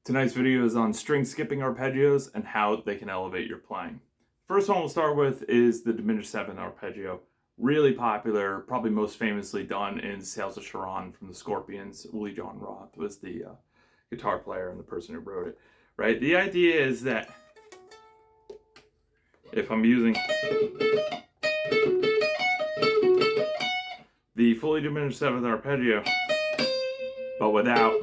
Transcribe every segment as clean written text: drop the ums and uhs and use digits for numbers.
Tonight's video is on string skipping arpeggios and how they can elevate your playing. First one we'll start with is the diminished seventh arpeggio. Really popular, probably most famously done in Sails of Charon from the Scorpions. Willie John Roth was the guitar player and the person who wrote it. Right? The idea is that if I'm using the fully diminished seventh arpeggio, but without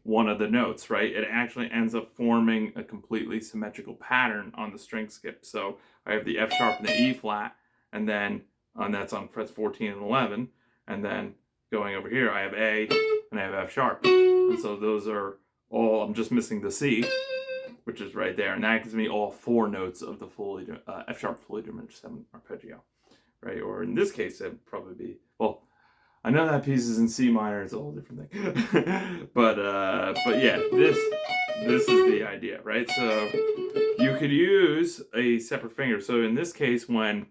one of the notes, right? It actually ends up forming a completely symmetrical pattern on the string skip. So I have the F sharp and the E flat, and then that's on frets 14 and 11, and then going over here I have A and I have F sharp, and so those are all, I'm just missing the C, which is right there, and that gives me all four notes of the fully F sharp fully diminished seventh arpeggio, right? Or in this case it'd probably be, well, I know that piece is in C minor, it's a whole different thing. but yeah, this is the idea, right? So you could use a separate finger. So in this case, when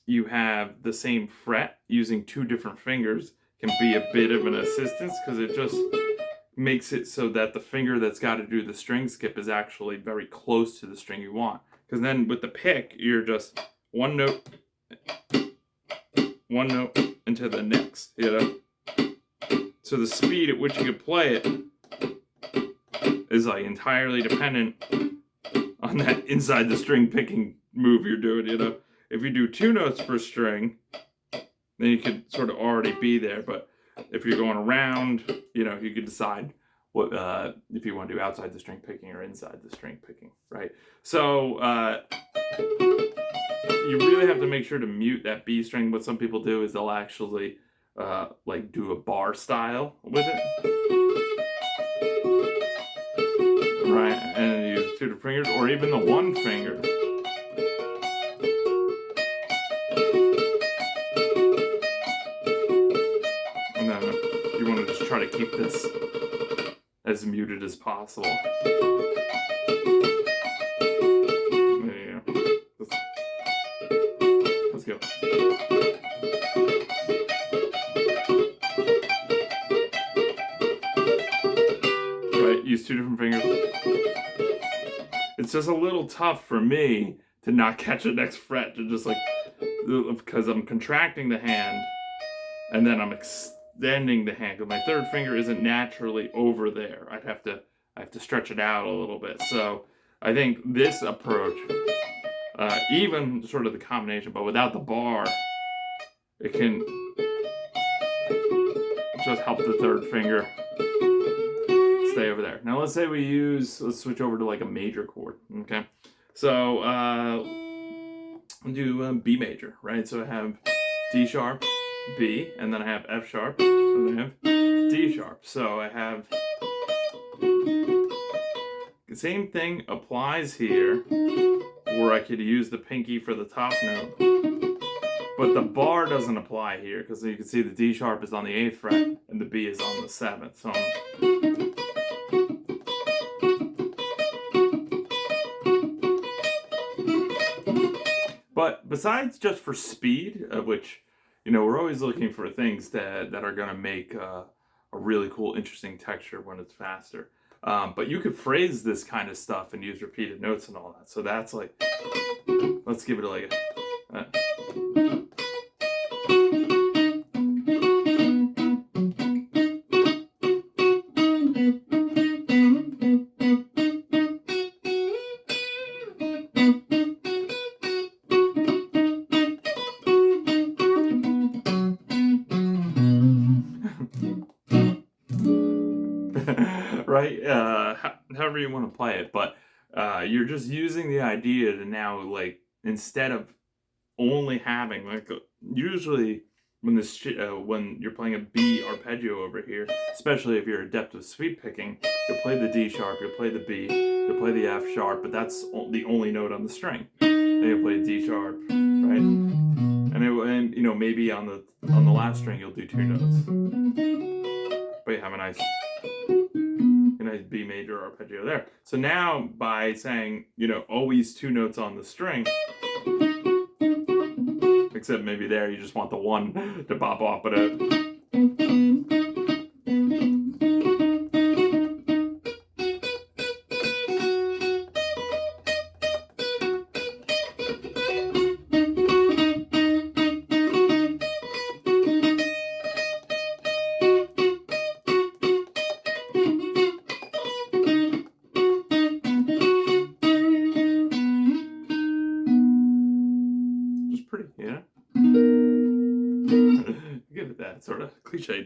you have the same fret, using two different fingers can be a bit of an assistance, because it just makes it so that the finger that's got to do the string skip is actually very close to the string you want. Because then with the pick, you're just one note into the next, you know? So the speed at which you can play it is like entirely dependent on that inside the string picking move you're doing, you know? If you do two notes per string, then you could sort of already be there, but if you're going around, you know, you could decide what if you want to do outside the string picking or inside the string picking, right? So you really have to make sure to mute that B string. What some people do is they'll actually like do a bar style with it, right? And use two different fingers, or even the one finger. And then you want to just try to keep this as muted as possible. Let's go. Right, use two different fingers. It's just a little tough for me to not catch the next fret, to just like, because I'm contracting the hand and then I'm extending the hand, because my third finger isn't naturally over there. I have to stretch it out a little bit. So I think this approach, even sort of the combination, but without the bar, it can just help the third finger stay over there. Now let's say let's switch over to like a major chord, okay? So we'll do B major, right? So I have D sharp, B, and then I have F sharp, and then I have D sharp. So I have the same thing applies here, where I could use the pinky for the top note, but the bar doesn't apply here, because you can see the D sharp is on the 8th fret and the B is on the 7th. So but besides just for speed, which, you know, we're always looking for things that are going to make a really cool, interesting texture when it's faster. But you could phrase this kind of stuff and use repeated notes and all that. So that's like, let's give it like a right? However you want to play it, but you're just using the idea to now, like, instead of only having like usually when when you're playing a B arpeggio over here, especially if you're adept with sweep picking, you'll play the D sharp, you'll play the B, you'll play the F sharp, but that's the only note on the string. Then you'll play D sharp, right? And you know, maybe on the last string you'll do two notes, but you have a nice B major arpeggio there. So now by saying, you know, always two notes on the string, except maybe there you just want the one to pop off, but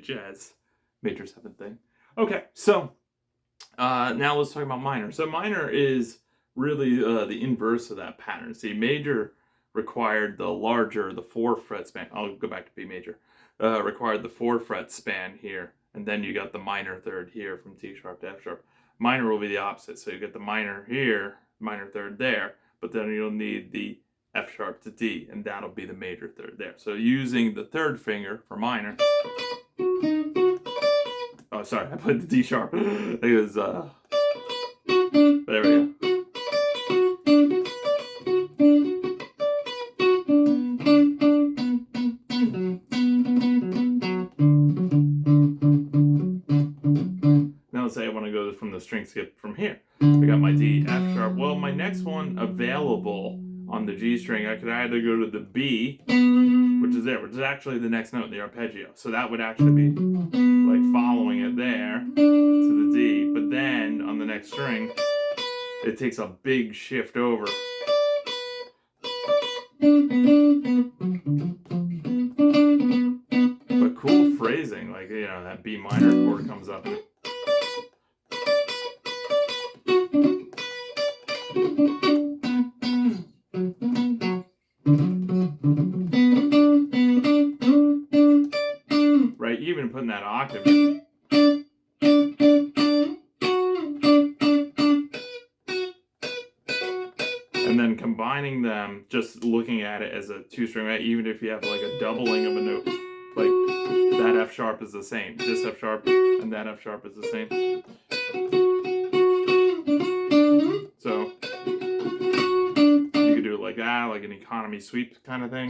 jazz major 7 thing. Okay, so now let's talk about minor. So minor is really the inverse of that pattern. See, major required the larger, the 4-fret span. I'll go back to B major. Required the 4-fret span here, and then you got the minor third here from C sharp to F sharp. Minor will be the opposite. So you get the minor here, minor third there, but then you'll need the F sharp to D, and that'll be the major third there. So using the third finger for minor. Oh, sorry, I put the D sharp. It was, there we go. Now let's say I want to go from the string skip from here. I got my D, F sharp. Well, my next one available on the G string, I could either go to the B, which is actually the next note in the arpeggio. So that would actually be like following it there to the D, but then on the next string, it takes a big shift over. But cool phrasing, like, you know, that B minor chord comes up. Right, even putting that octave in. And then combining them, just looking at it as a 2-string, right? Even if you have like a doubling of a note, like that F sharp is the same, this F sharp and that F sharp is the same. So you could do it like that, like an economy sweep kind of thing.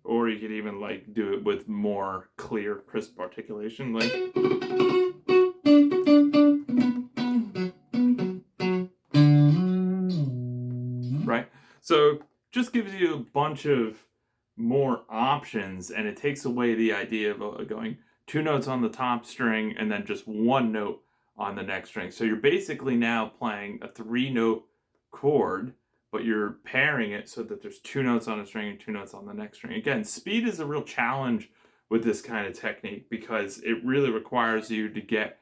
Or you could even like do it with more clear, crisp articulation, like. Right? So just gives you a bunch of more options, and it takes away the idea of going 2 notes on the top string and then just 1 note on the next string. So you're basically now playing a 3-note chord, but you're pairing it so that there's 2 notes on a string and 2 notes on the next string. Again, speed is a real challenge with this kind of technique because it really requires you to get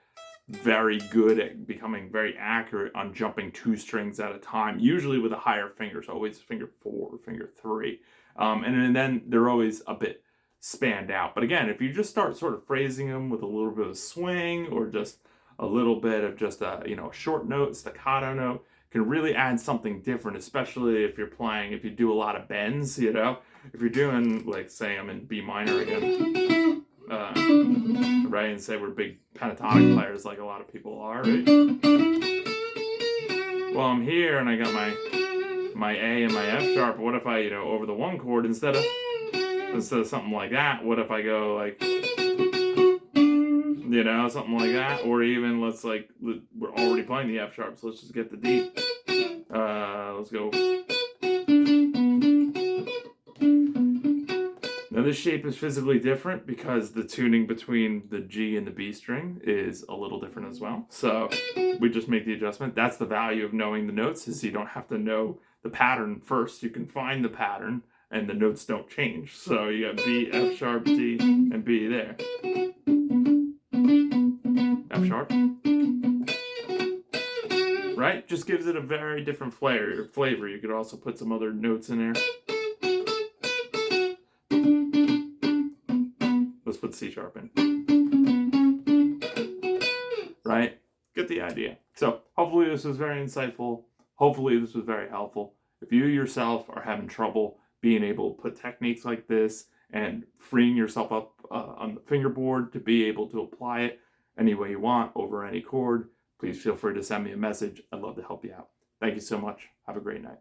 very good at becoming very accurate on jumping 2 strings at a time, usually with a higher finger, so always finger 4 or finger 3. And then they're always a bit spanned out. But again, if you just start sort of phrasing them with a little bit of swing or just a little bit of just a, you know, short note, staccato note, can really add something different, especially if you're playing, if you do a lot of bends, you know, if you're doing, like, say I'm in B minor again, right, and say we're big pentatonic players like a lot of people are, right? Well, I'm here and I got my A and my F sharp. What if I, you know, over the 1 chord instead of something like that, what if I go like, you know, something like that, or even let's like, we're already playing the F sharp, so let's just get the D. Let's go. Now this shape is physically different because the tuning between the G and the B string is a little different as well. So we just make the adjustment. That's the value of knowing the notes, is you don't have to know the pattern first. You can find the pattern and the notes don't change. So you got B, F sharp, D, and B there. F sharp. Right? Just gives it a very different flavor. You could also put some other notes in there. Let's put C sharp in. Right? Get the idea. So hopefully this was very insightful. Hopefully this was very helpful. If you yourself are having trouble being able to put techniques like this and freeing yourself up on the fingerboard to be able to apply it any way you want over any chord, please feel free to send me a message. I'd love to help you out. Thank you so much. Have a great night.